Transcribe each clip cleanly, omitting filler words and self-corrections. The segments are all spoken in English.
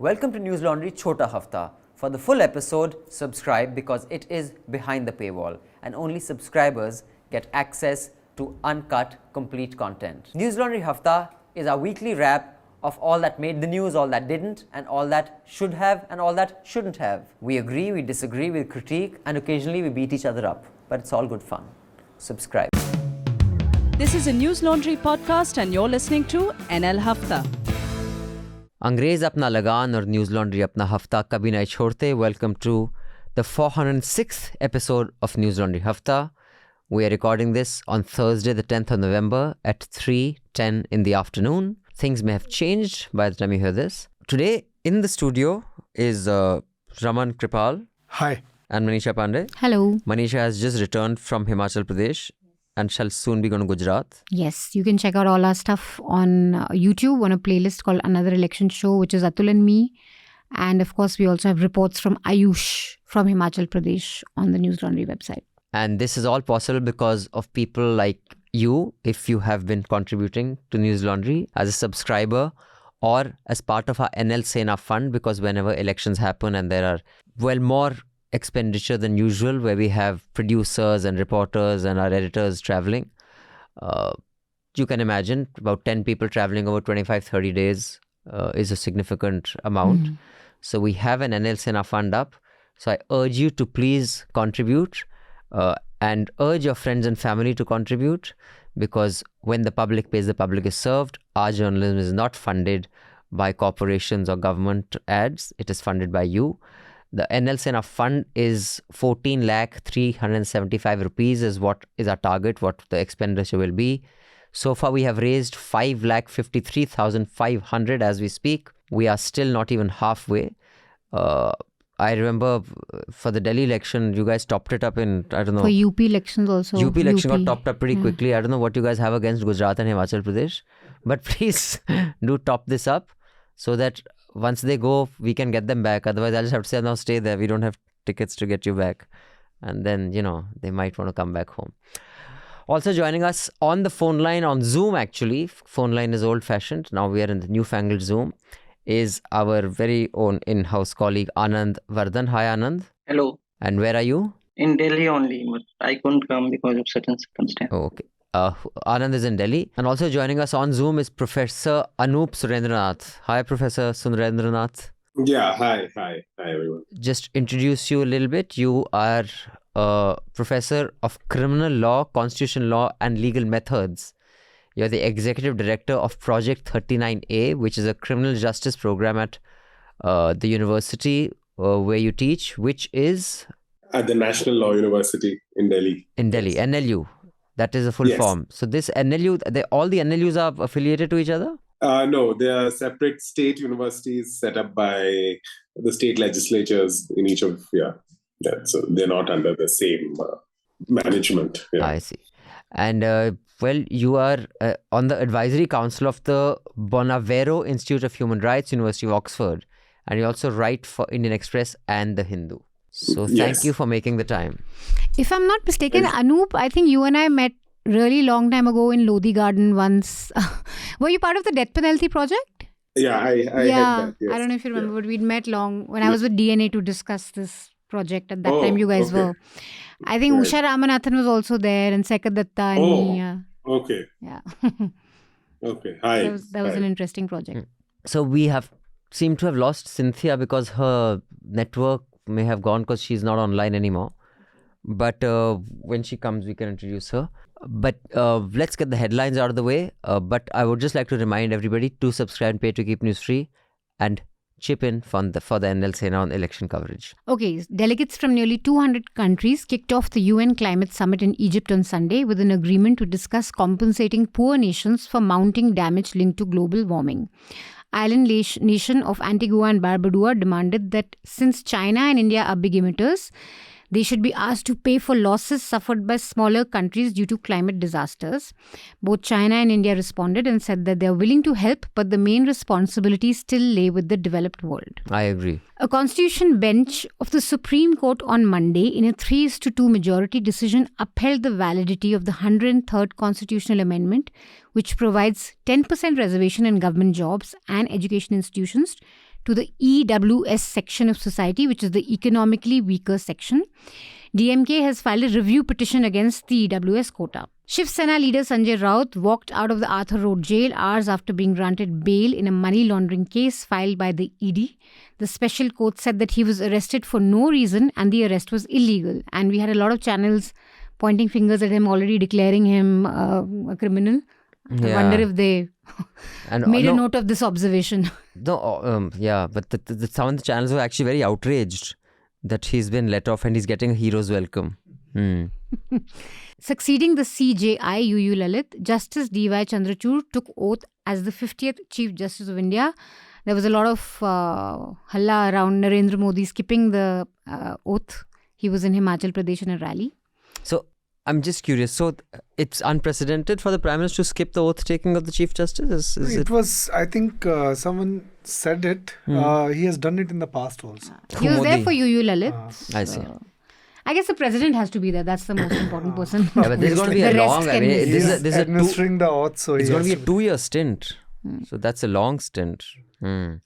Welcome to News Laundry Chhota Hafta. For the full episode, subscribe because it is behind the paywall and only subscribers get access to uncut, complete content. News Laundry Hafta is our weekly wrap of all that made the news, all that didn't, and all that should have and all that shouldn't have. We agree, we disagree, we critique, and occasionally we beat each other up. But it's all good fun. Subscribe. This is a News Laundry podcast and you're listening to NL Hafta. अंग्रेज अपना लगान और news laundry अपना हफ्ता कभी नहीं छोड़ते. Welcome to the 406th episode of News Laundry Hafta. We are recording this on Thursday the 10th of November at 3:10 in the afternoon. Things may have changed by the time you hear this. Today in the studio is Raman Kirpal. Hi. And Manisha Pande. Hello. Manisha has just returned from Himachal Pradesh and shall soon be going to Gujarat. Yes, you can check out all our stuff on YouTube on a playlist called Another Election Show, which is Atul and me. And of course, we also have reports from Ayush from Himachal Pradesh on the News Laundry website. And this is all possible because of people like you, if you have been contributing to News Laundry as a subscriber or as part of our NL Sena fund, because whenever elections happen and there are, more expenditure than usual, where we have producers and reporters and our editors traveling. You can imagine about 10 people traveling over 25-30 days is a significant amount. So we have an NL Sena fund up. So I urge you to please contribute and urge your friends and family to contribute, because when the public pays, the public is served. Our journalism is not funded by corporations or government ads. It is funded by you. The NL Sena fund is 14,375 rupees is what is our target, what the expenditure will be. So far we have raised 5,53,500 as we speak. We are still not even halfway. I remember for the Delhi election, you guys topped it up in, I don't know. For UP elections also. UP election got topped up pretty quickly. I don't know what you guys have against Gujarat and Himachal Pradesh. But please do top this up so that once they go, we can get them back. Otherwise, I'll just have to say, now stay there. We don't have tickets to get you back. And then, they might want to come back home. Also joining us on the phone line, on Zoom actually, phone line is old-fashioned. Now we are in the newfangled Zoom, is our very own in-house colleague, Anand Vardhan. Hi, Anand. Hello. And where are you? In Delhi only, but I couldn't come because of certain circumstances. Oh, okay. Anand is in Delhi. And also joining us on Zoom is Professor Anup Surendranath. Hi, Professor Surendranath. Yeah, hi everyone. Just introduce you a little bit. You are a professor of criminal law, constitutional law and legal methods. You're the executive director of Project 39A, which is a criminal justice program at the university where you teach, which is? At the National Law University in Delhi. In Delhi, yes. NLU. That is a full form. So this NLU, all the NLUs are affiliated to each other? No, they are separate state universities set up by the state legislatures in each of, so they're not under the same management. Yeah. I see. And you are on the advisory council of the Bonavero Institute of Human Rights, University of Oxford. And you also write for Indian Express and The Hindu. So thank you for making the time. If I'm not mistaken, Anup, I think you and I met really long time ago in Lodi Garden once. Were you part of the death penalty project? Yeah, I had that. Yes. I don't know if you remember, but we'd met when I was with DNA to discuss this project. At that time, you guys were. I think Usha Ramanathan was also there and Sekadatta. Okay. Yeah. Okay. Hi. That was an interesting project. So we seem to have lost Cynthia because her network may have gone because she's not online anymore. But when she comes, we can introduce her. But let's get the headlines out of the way. But I would just like to remind everybody to subscribe and pay to keep news free and chip in for the NL Sena on election coverage. Okay, delegates from nearly 200 countries kicked off the UN Climate Summit in Egypt on Sunday with an agreement to discuss compensating poor nations for mounting damage linked to global warming. Island nation of Antigua and Barbuda demanded that since China and India are big emitters, they should be asked to pay for losses suffered by smaller countries due to climate disasters. Both China and India responded and said that they are willing to help, but the main responsibility still lay with the developed world. I agree. A constitution bench of the Supreme Court on Monday, in a 3-2 majority decision, upheld the validity of the 103rd constitutional amendment, which provides 10% reservation in government jobs and education institutions to the EWS section of society, which is the economically weaker section. DMK has filed a review petition against the EWS quota. Shiv Sena leader Sanjay Raut walked out of the Arthur Road jail hours after being granted bail in a money laundering case filed by the ED. The special court said that he was arrested for no reason and the arrest was illegal. And we had a lot of channels pointing fingers at him, already declaring him a criminal. I wonder if they made a note of this observation. No, but some of the channels were actually very outraged that he's been let off and he's getting a hero's welcome. Succeeding the CJI UU Lalit, Justice D.Y. Chandrachud took oath as the 50th Chief Justice of India. There was a lot of halla around Narendra Modi skipping the oath. He was in Himachal Pradesh in a rally. So I'm just curious. So it's unprecedented for the Prime Minister to skip the oath taking of the Chief Justice? It was, I think someone said it. He has done it in the past also. He was there for UU Lalit. I see. I guess the president has to be there. That's the most important person. Yeah, but this is going to be a long... I mean, this is administering the oath, so it's going to be a 2-year stint. So that's a long stint. The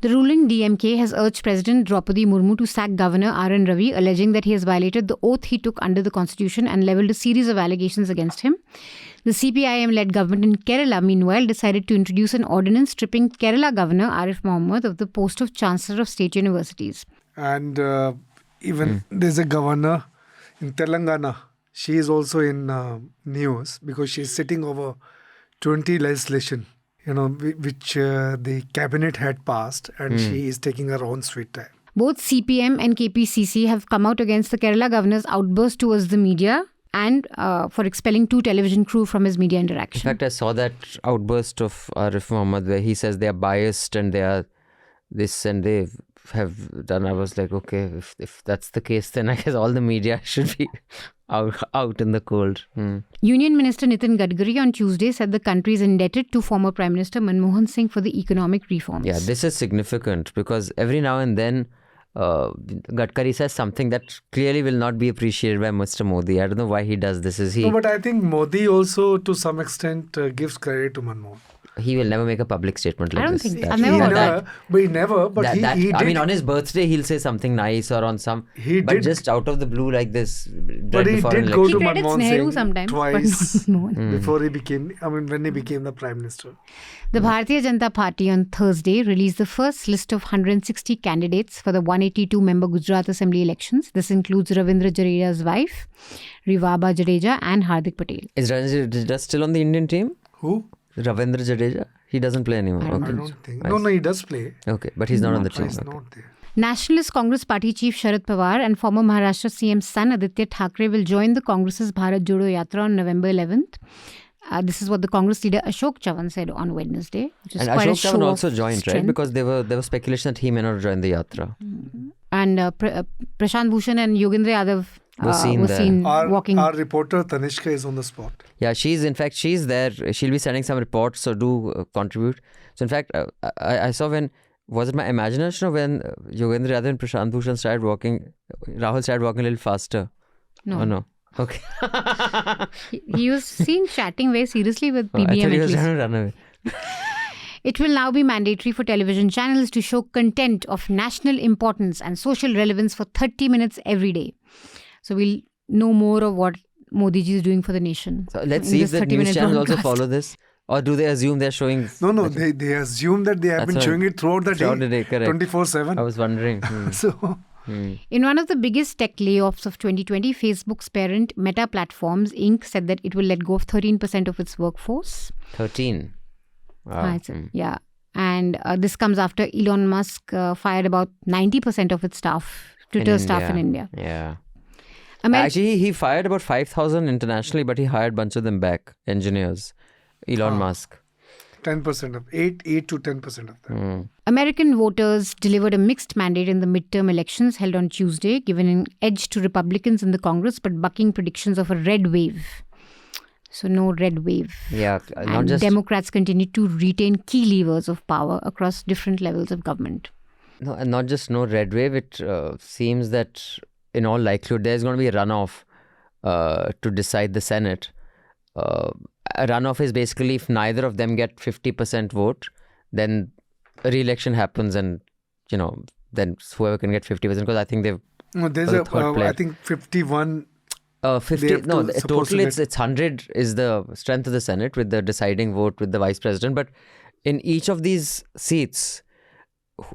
ruling DMK has urged President Draupadi Murmu to sack Governor R.N. Ravi, alleging that he has violated the oath he took under the constitution and levelled a series of allegations against him. The CPIM-led government in Kerala, meanwhile, decided to introduce an ordinance stripping Kerala Governor Arif Mohammed of the post of Chancellor of State Universities. And even there's a governor in Telangana. She is also in news because she is sitting over 20 legislation, which the cabinet had passed, and she is taking her own sweet time. Both CPM and KPCC have come out against the Kerala governor's outburst towards the media and for expelling 2 television crew from his media interaction. In fact, I saw that outburst of Arif Mohammed where he says they are biased and they are this and they have done. I was like, okay, if that's the case, then I guess all the media should be out in the cold. Union Minister Nitin Gadkari on Tuesday said the country is indebted to former Prime Minister Manmohan Singh for the economic reforms. Yeah, this is significant because every now and then Gadkari says something that clearly will not be appreciated by Mr. Modi. I don't know why he does this. No, but I think Modi also to some extent gives credit to Manmohan. He will never make a public statement like this. I don't think. I've never heard that. But he never. But he did. I mean, on his birthday, he'll say something nice or on some. But just out of the blue like this. But he did go to Manmohan Singh sometimes, twice before he became. When he became the Prime Minister. The Bharatiya Janata Party on Thursday released the first list of 160 candidates for the 182-member Gujarat Assembly elections. This includes Ravindra Jadeja's wife, Rivaba Jadeja, and Hardik Patel. Is Ravindra Jadeja still on the Indian team? Who? Ravindra Jadeja? He doesn't play anymore. I don't think. No, he does play. Okay, but he's not on the team. He's not there. Nationalist Congress Party Chief Sharad Pawar and former Maharashtra CM's son Aditya Thackeray will join the Congress's Bharat Jodo Yatra on November 11th. This is what the Congress leader Ashok Chavan said on Wednesday. And Ashok Chavan also joined, right? Because there was speculation that he may not join the Yatra. And Prashant Bhushan and Yogendra Yadav were seen walking. Our reporter Tanishka is on the spot. Yeah, she's there. She'll be sending some reports, so do contribute. So in fact, I saw was it my imagination or when Yogendra Yadav and Prashant Bhushan started walking, Rahul started walking a little faster? No. Oh, no. Okay. he was seen chatting very seriously with PBM. I thought he at was least. trying to run away. It will now be mandatory for television channels to show content of national importance and social relevance for 30 minutes every day. So we'll know more of what Modi ji is doing for the nation. So let's see if the news channels also follow this. Or do they assume they're showing... No, they assume that they have been showing it throughout the day. Correct. 24/7. I was wondering. In one of the biggest tech layoffs of 2020, Facebook's parent Meta Platforms Inc. said that it will let go of 13% of its workforce. 13? Wow. Yeah. And this comes after Elon Musk fired about 90% of its staff, Twitter staff in India. Yeah. Actually, he fired about 5,000 internationally, but he hired a bunch of them back, engineers. Elon Musk. 10% of 8 to 10% of them. American voters delivered a mixed mandate in the midterm elections held on Tuesday, giving an edge to Republicans in the Congress, but bucking predictions of a red wave. So no red wave. Yeah, and Democrats continue to retain key levers of power across different levels of government. No, and not just no red wave. It seems that in all likelihood there's going to be a runoff to decide the Senate. A runoff is basically if neither of them get 50% vote, then a re-election happens and then whoever can get 50%, because I think they've No, there's the third player. I think 51. 50. have No, to total suppose to it's 100 is the strength of the Senate with the deciding vote with the vice president. But in each of these seats,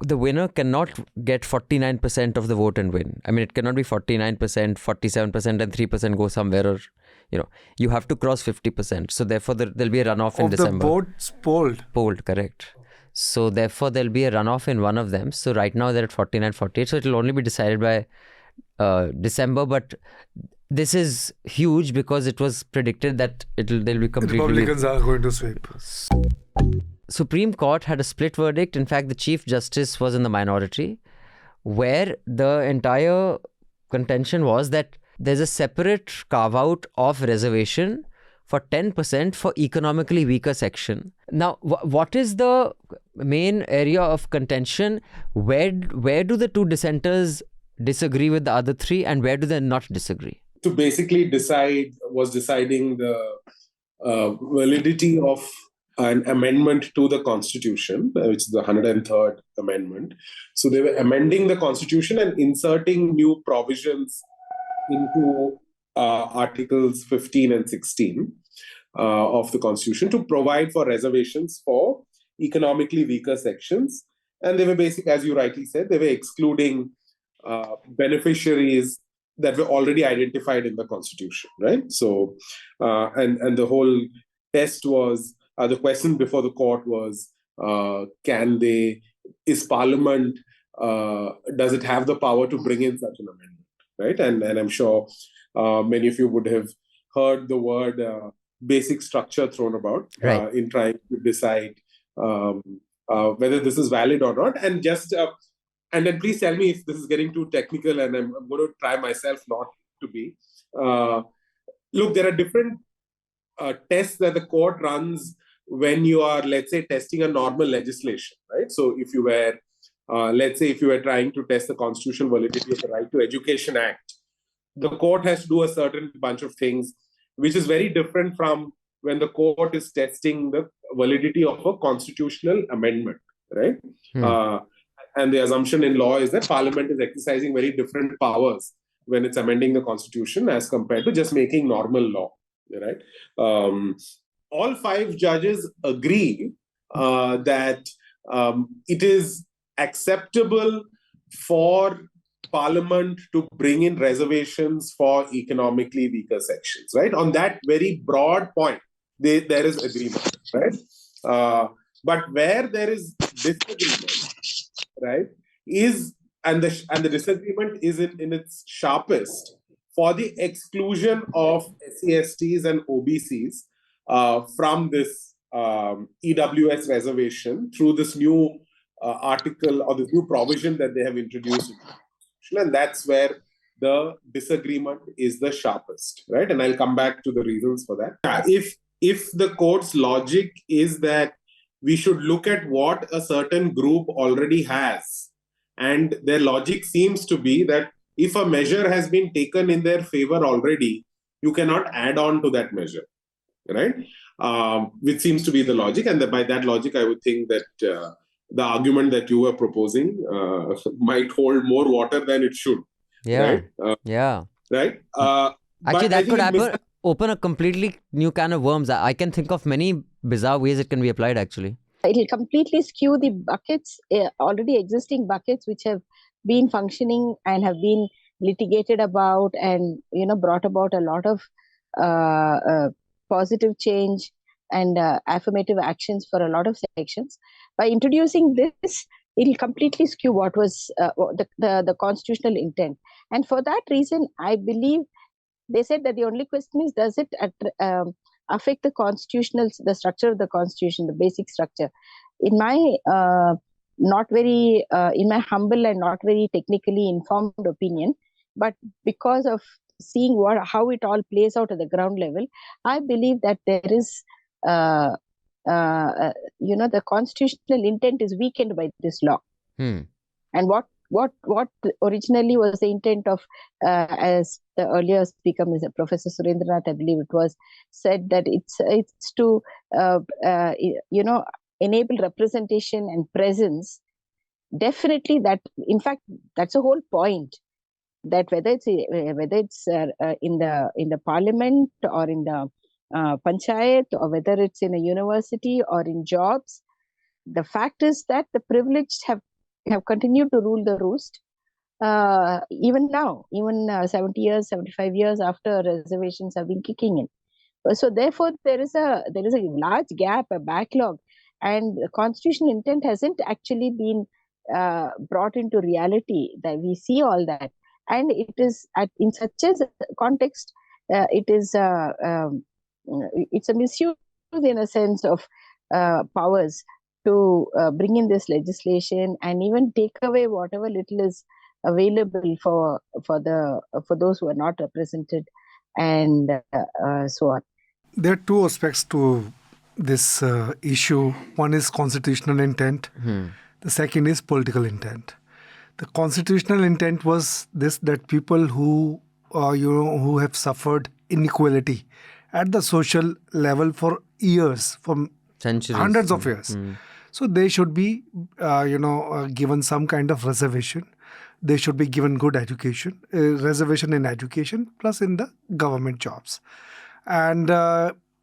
the winner cannot get 49% of the vote and win. I mean, it cannot be 49%, 47%, and 3% go somewhere, or you have to cross 50%. So therefore, there'll be a runoff in December. Of the votes polled. Polled, correct. So therefore, there'll be a runoff in one of them. So right now they're at 49, 48. So it'll only be decided by December. But this is huge because it was predicted that they'll be completely... Republicans are going to sweep. Supreme Court had a split verdict. In fact, the Chief Justice was in the minority, where the entire contention was that there's a separate carve-out of reservation for 10% for economically weaker section. Now, what is the main area of contention? Where do the two dissenters disagree with the other three, and where do they not disagree? To basically deciding the validity of an amendment to the Constitution, which is the 103rd Amendment. So they were amending the Constitution and inserting new provisions into Articles 15 and 16 of the Constitution to provide for reservations for economically weaker sections. And they were basically, as you rightly said, they were excluding beneficiaries that were already identified in the Constitution, right? So, and the whole test was, the question before the court was, is Parliament, does it have the power to bring in such an amendment, right? And I'm sure many of you would have heard the word basic structure thrown about in trying to decide whether this is valid or not. And just, and then please tell me if this is getting too technical, and I'm going to try myself not to be. Look, there are different tests that the court runs when you are, let's say, testing a normal legislation, right? So if you were, let's say, if you were trying to test the constitutional validity of the Right to Education Act, the court has to do a certain bunch of things, which is very different from when the court is testing the validity of a constitutional amendment, right? And the assumption in law is that Parliament is exercising very different powers when it's amending the Constitution as compared to just making normal law, right? All five judges agree that it is acceptable for Parliament to bring in reservations for economically weaker sections, right? On that very broad point, there is agreement, right? But where there is disagreement, right, and the disagreement is in its sharpest for the exclusion of SCSTs and OBCs from this EWS reservation through this new article or this new provision that they have introduced. And that's where the disagreement is the sharpest, right? And I'll come back to the reasons for that. If the court's logic is that we should look at what a certain group already has, and their logic seems to be that if a measure has been taken in their favor already, you cannot add on to that measure, right? Which seems to be the logic. And by that logic, I would think that the argument that you were proposing might hold more water than it should. Yeah. Right? Right? Actually, that could open a completely new can of worms. I can think of many bizarre ways it can be applied, actually. It will completely skew the buckets, already existing buckets, which have been functioning and have been litigated about and, brought about a lot of positive change and affirmative actions for a lot of sections. By introducing this, it will completely skew what was the constitutional intent. And for that reason, I believe they said that the only question is, does it affect the structure of the Constitution, the basic structure? In my in my humble and not very technically informed opinion, but because of seeing how it all plays out at the ground level, I believe that there is, the constitutional intent is weakened by this law. And what originally was the intent of, as the earlier speaker, Professor Surendranath, I believe it was, said that it's to enable representation and presence definitely that, in fact, that's the whole point, that whether it's in the parliament or in the panchayat, or whether it's in a university or in jobs, the fact is that the privileged have continued to rule the roost, even now, even 70 years, 75 years after reservations have been kicking in. So therefore, there is a large gap, a backlog, and the constitutional intent hasn't actually been brought into reality. That we see all that, and it is in such a context, it's a misuse in a sense of powers to bring in this legislation and even take away whatever little is available for those who are not represented, and so on. There are two aspects to this issue. One is constitutional intent. The second is political intent. The constitutional intent was this, that people who who have suffered inequality at the social level for years, for centuries, hundreds of years. So they should be given some kind of reservation. They should be given good education, reservation in education, plus in the government jobs. And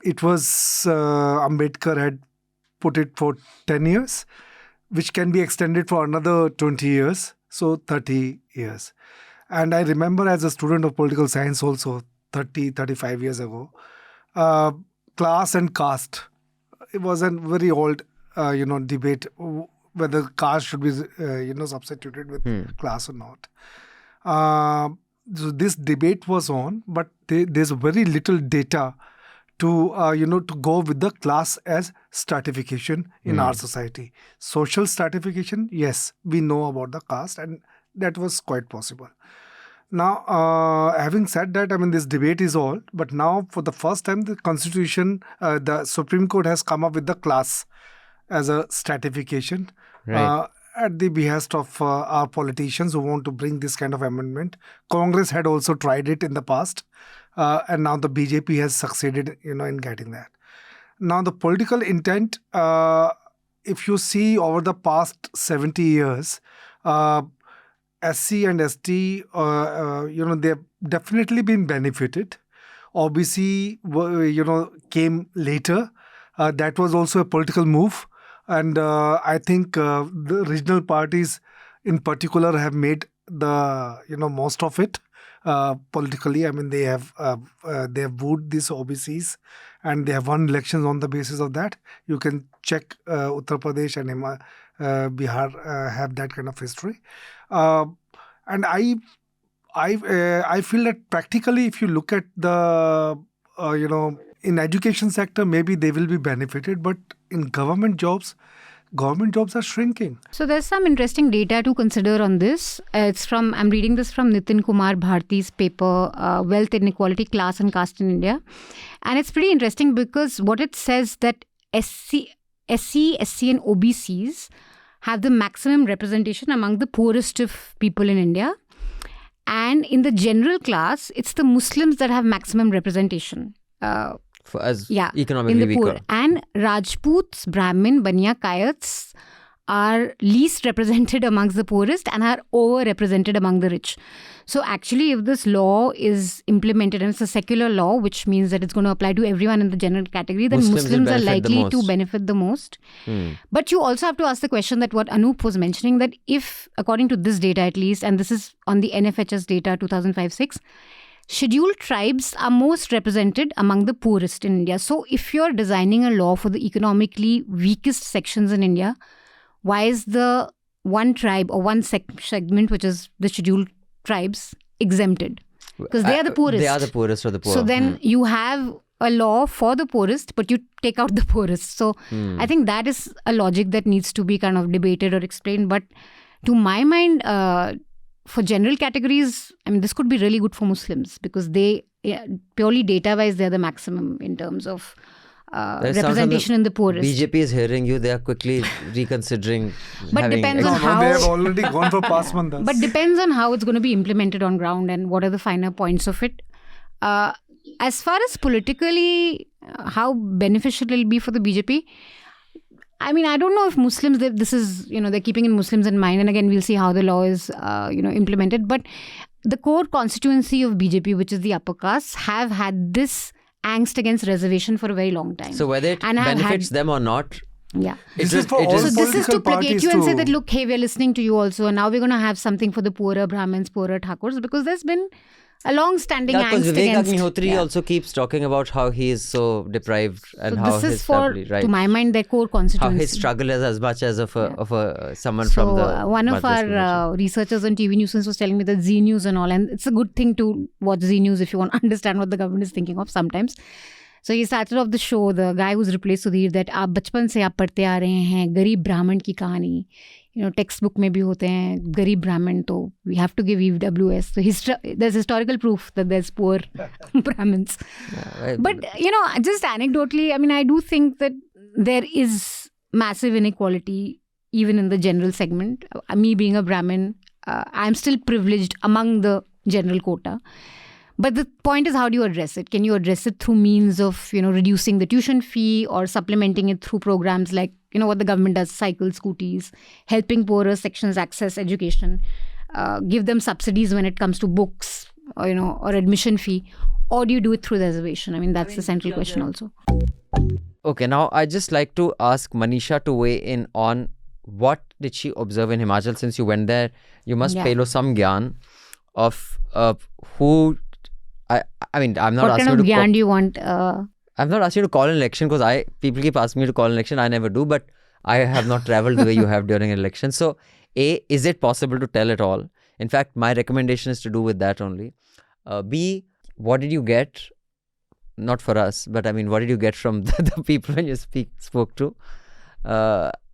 it was Ambedkar had put it for 10 years, which can be extended for another 20 years, so 30 years. And I remember as a student of political science also, 35 years ago, class and caste. It was a very old, debate whether caste should be, substituted with class or not. So this debate was on, but there's very little data to go with the class as stratification in our society. Social stratification, yes, we know about the caste, and that was quite possible. Now, having said that, I mean, this debate is old, but now for the first time, the Constitution, the Supreme Court has come up with the class as a stratification. Right. At the behest of our politicians who want to bring this kind of amendment. Congress had also tried it in the past, and now the BJP has succeeded, in getting that. Now, the political intent, if you see over the past 70 years, SC and ST, they have definitely been benefited. OBC, came later. That was also a political move. And I think the regional parties in particular have made the, most of it politically. I mean, they have wooed these OBCs and they have won elections on the basis of that. You can check Uttar Pradesh and Bihar have that kind of history. And I feel that practically, if you look at the, in education sector, maybe they will be benefited, but in government jobs are shrinking. So there's some interesting data to consider on this. I'm reading this from Nitin Kumar Bharti's paper, Wealth Inequality, Class and Caste in India. And it's pretty interesting because what it says that SC, SC and OBCs have the maximum representation among the poorest of people in India. And in the general class, it's the Muslims that have maximum representation. Economically weaker. And Rajputs, Brahmin, Baniya, Kayats are least represented amongst the poorest and are overrepresented among the rich. So actually, if this law is implemented, and it's a secular law, which means that it's going to apply to everyone in the general category, then Muslims are likely to benefit the most. But you also have to ask the question that what Anup was mentioning, that if, according to this data at least, and this is on the NFHS data 2005-06, scheduled tribes are most represented among the poorest in India. So if you're designing a law for the economically weakest sections in India, why is the one tribe or one segment, which is the scheduled tribes, exempted? Because they are the poorest. They are the poorest of the poor. So then you have a law for the poorest, but you take out the poorest. So I think that is a logic that needs to be kind of debated or explained. But to my mind, for general categories, I mean, this could be really good for Muslims because they, purely data-wise, they're the maximum in terms of representation in the poorest. BJP is hearing you. They are quickly reconsidering. But depends on how. They have already gone for past mandas. But depends on how it's going to be implemented on ground and what are the finer points of it. As far as politically, how beneficial it will be for the BJP, I mean, I don't know if Muslims, this is, they're keeping in Muslims in mind. And again, we'll see how the law is, implemented. But the core constituency of BJP, which is the upper castes, have had this angst against reservation for a very long time. So whether it benefits them or not, yeah. This is for all So this is to political placate you and parties say to- that, look, hey, we're listening to you also. And now we're going to have something for the poorer Brahmins, poorer Thakurs, because there's been a long-standing because angst Vivek against... Agnihotri also keeps talking about how he is so deprived and So how this his is for, family, right? to my mind, their core How constituency. his struggle is as much as of someone So from the one of Madras our researchers on TV News was telling me that Z News and all, and it's a good thing to watch Z News if you want to understand what the government is thinking of sometimes. So he started off the show, the guy who's replaced Sudhir, that आप बचपन से आप पढ़ते आ रहे हैं गरीब ब्राह्मण की कहानी, टेक्स्ट बुक में भी होते हैं गरीब ब्राह्मण, तो we have to give EWS. So there's historical proof that there's poor Brahmins. But, just anecdotally, I mean, I do think that there is massive inequality even in the general segment. Me being a Brahmin, I'm still privileged among the general quota. But the point is, how do you address it? Can you address it through means of, reducing the tuition fee or supplementing it through programs like, what the government does, cycles, scooties, helping poorer sections access education, give them subsidies when it comes to books, or admission fee? Or do you do it through reservation? I mean, that's the central question also. Okay, now I'd just like to ask Manisha to weigh in on what did she observe in Himachal. Since you went there, you must payload some gyan of who... I mean, I'm not what asking kind of you to... gyan do you want? I'm not asking you to call an election because people keep asking me to call an election. I never do, but I have not traveled the way you have during an election. So, A, is it possible to tell it all? In fact, my recommendation is to do with that only. B, what did you get? Not for us, but I mean, what did you get from the people when you spoke to?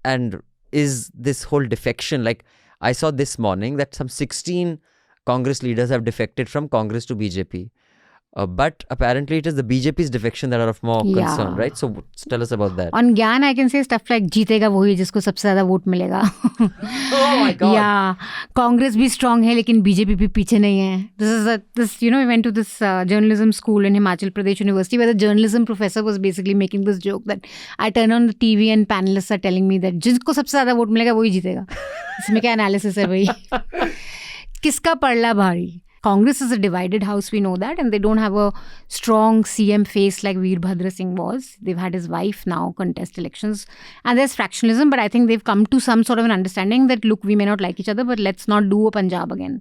And is this whole defection, like I saw this morning that some 16 Congress leaders have defected from Congress to BJP. But apparently it is the BJP's defection that are of more concern, right? So tell us about that. On Gyan, I can say stuff like जीतेगा वही जिसको सबसे ज़्यादा vote मिलेगा. Oh my God. Yeah, Congress भी strong है लेकिन BJP भी पीछे नहीं है. We went to this journalism school in Himachal Pradesh University where the journalism professor was basically making this joke that I turn on the TV and panelists are telling me that जिसको सबसे ज़्यादा vote मिलेगा वही जीतेगा. इसमें क्या analysis है भाई? किसका पड़ला भारी? Congress is a divided house, we know that, and they don't have a strong CM face like Veerbhadra Singh was. They've had his wife now contest elections, and there's fractionalism, but I think they've come to some sort of an understanding that, look, we may not like each other, but let's not do a Punjab again.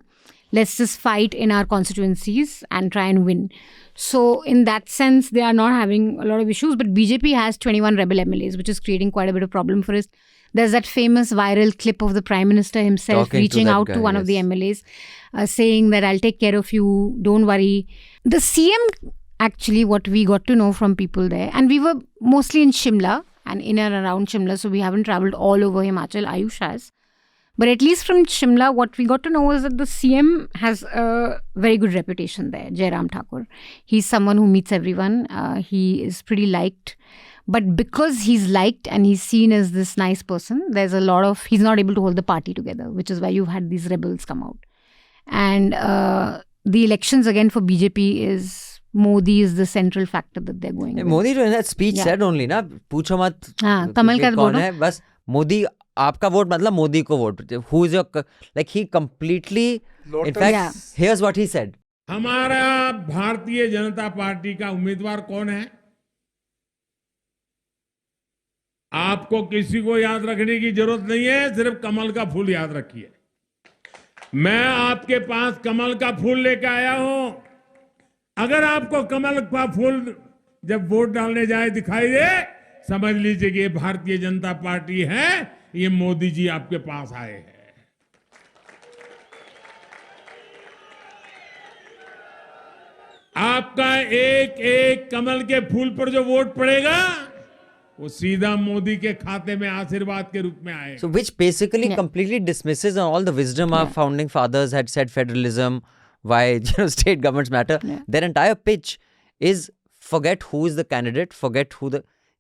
Let's just fight in our constituencies and try and win. So in that sense, they are not having a lot of issues, but BJP has 21 rebel MLAs, which is creating quite a bit of problem for us. There's that famous viral clip of the Prime Minister himself reaching out to one of the MLAs, saying that I'll take care of you, don't worry. The CM, actually, what we got to know from people there, and we were mostly in Shimla and in and around Shimla, so we haven't travelled all over Himachal, Ayush has. But at least from Shimla, what we got to know was that the CM has a very good reputation there, Jairam Thakur. He's someone who meets everyone. He is pretty liked. But because he's liked and he's seen as this nice person, there's a lot of... He's not able to hold the party together, which is why you've had these rebels come out. And the elections again for BJP is... Modi is the central factor that they're going with. Modi in that speech said only, na, पूछो मत कमल का कौन है, बस मोदी आपका vote मतलब मोदी को vote. Who is your... Like he completely... In fact, here's what he said. हमारा भारतीय जनता पार्टी का उम्मीदवार कौन है? आपको किसी को याद रखने की जरूरत नहीं है, सिर्फ कमल का फूल याद रखिए. मैं आपके पास कमल का फूल लेकर आया हूं. अगर आपको कमल का फूल जब वोट डालने जाए दिखाई दे, समझ लीजिए कि ये भारतीय जनता पार्टी है, ये मोदी जी आपके पास आए हैं. आपका एक एक कमल के फूल पर जो वोट पड़ेगा, वो सीधा मोदी के खाते में आशीर्वाद के रूप में आएगा. So which basically completely dismisses all the wisdom our founding fathers had said, federalism, why state governments matter. Their entire pitch is forget who is the candidate, forget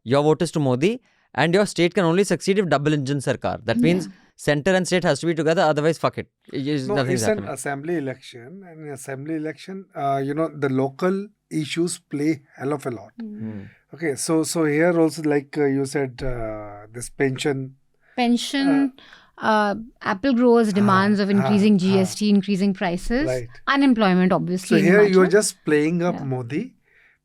your vote is to Modi, and your state can only succeed if double engine sarkar. That means center and state has to be together, otherwise fuck it. It's Nothing's an happening. assembly election, and in assembly election, the local issues play hell of a lot. Okay, so here also, like you said, this pension. Apple growers' demands of increasing GST, increasing prices, Right. unemployment, obviously. So in here Himachal. you're just playing up Modi,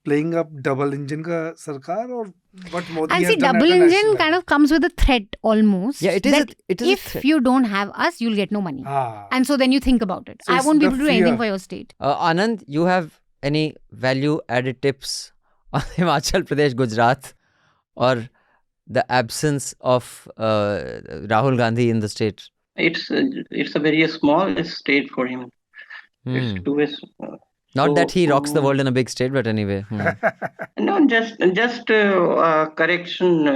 playing up double engine ka sarkar, or what Modi And has see, done double at a engine national kind of comes with a threat almost. Yeah, it is. That It is a if threat. you don't have us, you'll get no money. level. And so then you think about it. So I it's won't be the able to do anything fear. for your state. Anand, you have any value-added tips on Himachal Pradesh, Gujarat, or the absence of Rahul Gandhi in the state? It's a very small state for him. It's too Not that he rocks the so, world in a big state, but anyway. No, just correction.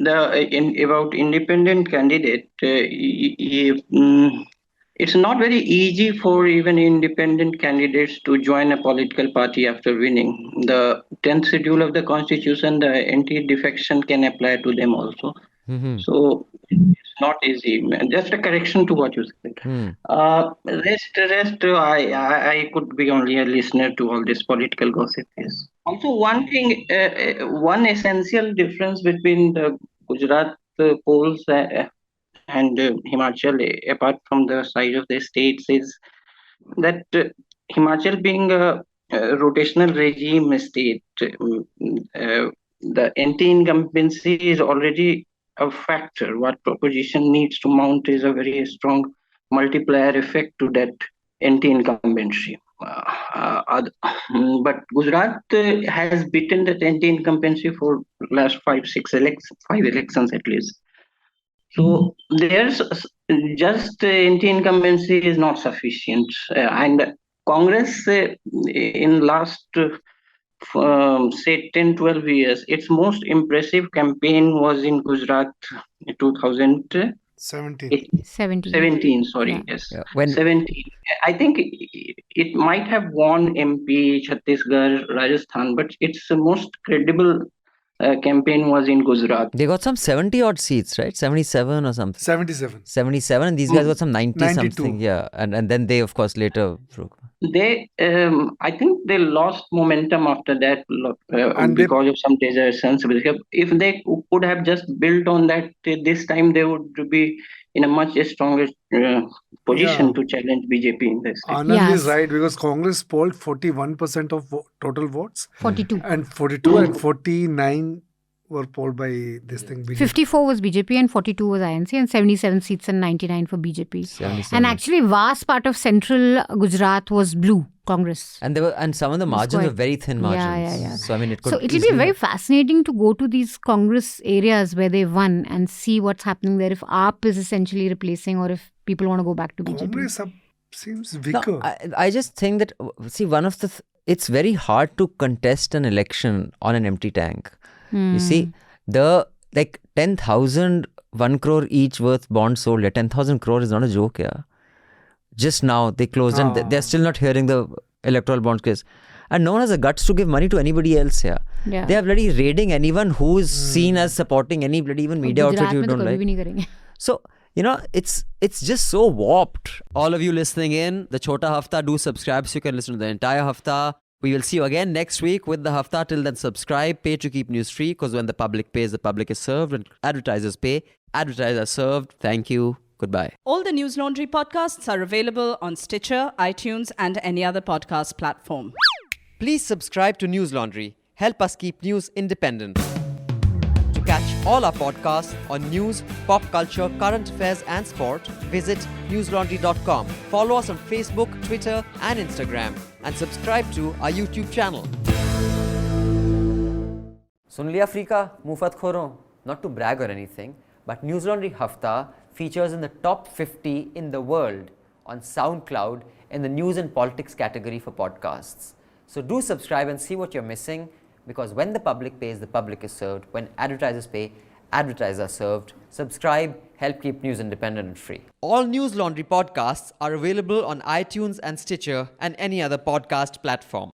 About independent candidate. It's not very easy for even independent candidates to join a political party after winning. The 10th schedule of the constitution, the anti-defection can apply to them also. So it's not easy. Just a correction to what you said. Rest. I could be only a listener to all this political gossip. Yes. Also, one thing, one essential difference between the Gujarat polls and Himachal, apart from the size of the states, is that Himachal being a rotational regime state, the anti-incumbency is already a factor. What opposition needs to mount is a very strong multiplier effect to that anti-incumbency. But Gujarat has beaten that anti-incumbency for last five elections at least. So there's just anti-incumbency is not sufficient, and Congress in last say 10-12 years, its most impressive campaign was in Gujarat 2017. 17. Sorry, Yeah. yes, Yeah, when 17. I think it might have won MP, Chhattisgarh, Rajasthan, but its most credible campaign was in Gujarat. they got some 70 odd seats, right? 77 or something. 77. 77, and these guys got some 90 92. something. Yeah, and then they, of course, later broke. They, I think they lost momentum after that because of some desertions. If they could have just built on that this time, they would be in a much stronger position to challenge BJP in this. Anand is right, because Congress polled 41% of total votes. 42. And 42 and 49 were polled by this thing. BJP. 54 was BJP and 42 was INC, and 77 seats and 99 for BJP. 77. And actually, vast part of central Gujarat was blue, Congress. And some of the margins were very thin margins. Yeah. So I mean, it could. So it'll be very fascinating to go to these Congress areas where they won and see what's happening there, if AAP is essentially replacing or if people want to go back to BJP. Congress seems weaker. No, I just think that, see, one of the it's very hard to contest an election on an empty tank. You see, the 10,000 1 crore each worth bonds sold, 10,000 crore is not a joke, yeah. Just now they closed and they're still not hearing the electoral bonds case. And no one has the guts to give money to anybody else here. Yeah. They are bloody raiding anyone who is seen as supporting any bloody even media outfit you don't like. So, it's just so warped. All of you listening in, the Chhota Hafta, do subscribe so you can listen to the entire Hafta. We will see you again next week with the Hafta. Till then, subscribe, pay to keep news free, because when the public pays, the public is served. When advertisers pay, advertisers are served. Thank you. Goodbye. All the News Laundry podcasts are available on Stitcher, iTunes, and any other podcast platform. Please subscribe to News Laundry. Help us keep news independent. To catch all our podcasts on news, pop culture, current affairs, and sport, visit newslaundry.com. Follow us on Facebook, Twitter, and Instagram, and subscribe to our YouTube channel. Sun liya Afrika, mufat khoro. Not to brag or anything, but News Laundry Hafta features in the top 50 in the world on SoundCloud in the news and politics category for podcasts. So do subscribe and see what you're missing, because when the public pays, the public is served. When advertisers pay, advertisers are served. Subscribe, help keep news independent and free. All News Laundry podcasts are available on iTunes and Stitcher and any other podcast platform.